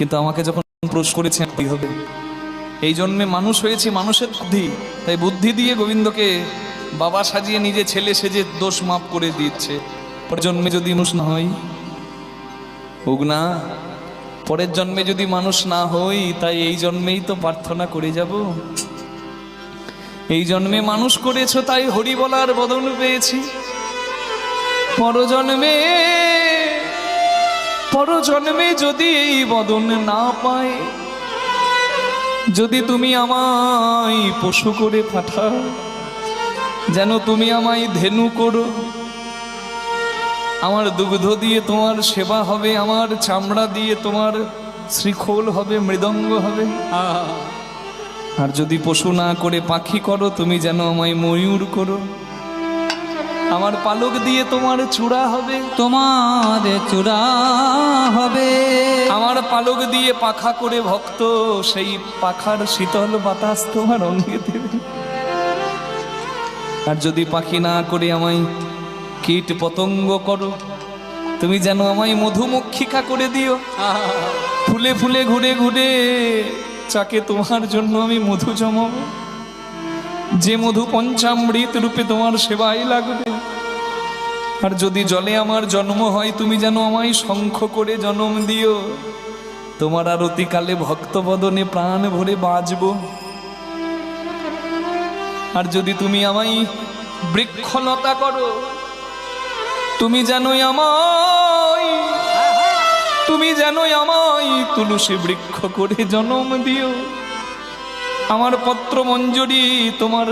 কিন্তু আমাকে যখন প্রশ্ন করেছেন কি হবে, এই জন্মে মানুষ হয়েছি মানুষের বুদ্ধি, তাই বুদ্ধি দিয়ে গোবিন্দকে বাবা সাজিয়ে নিজে ছেলে সেজে দোষ মাপ করে দিচ্ছে। পরের জন্মে যদি মানুষ না হই, হোক না, পরের জন্মে যদি মানুষ না হই, তাই এই জন্মেই তো প্রার্থনা করে যাব। এই জন্মে মানুষ করেছো তাই হরি বলার বদন পেয়েছি। পরজন্মে যদি এই বদন না পায়, যদি তুমি আমায় পশু করে পাঠাও, যেন তুমি আমায় ধেনু করো, আমার দুগ্ধ দিয়ে তোমার সেবা হবে, আমার চামড়া দিয়ে তোমার শ্রীখোল হবে, মৃদঙ্গ হবে। আর যদি পশু না করে পাখি করো, তুমি যেন আমায় ময়ূর করো, আমার পালক দিয়ে তোমার চূড়া হবে, তোমার চূড়া হবে। আমার পালক দিয়ে পাখা করে ভক্ত সেই পাখার শীতল বাতাস তোমার অঙ্গে দেবে। আর যদি পাখি না করে আমায় কীট পতঙ্গ করো, তুমি যেন আমায় মধুমক্ষিকা করে দিও, ফুলে ফুলে ঘুরে ঘুরে চাকে তোমার জন্য আমি মধু জমাবো, যে মধু পঞ্চামৃত রূপে তোমার সেবায় লাগবে। আর যদি জলে আমার জন্ম হয়, তুমি যেন আমায় শঙ্খ করে জন্ম দিও, তোমার আরতিকালে ভক্তবদনে প্রাণ ভরে বাজবো। আর যদি তুমি আমায় বৃক্ষলতা করো, তুমি যেন আমায় তুলসী বৃক্ষ করে জন্ম দিও, আমার পত্র মঞ্জরি তোমার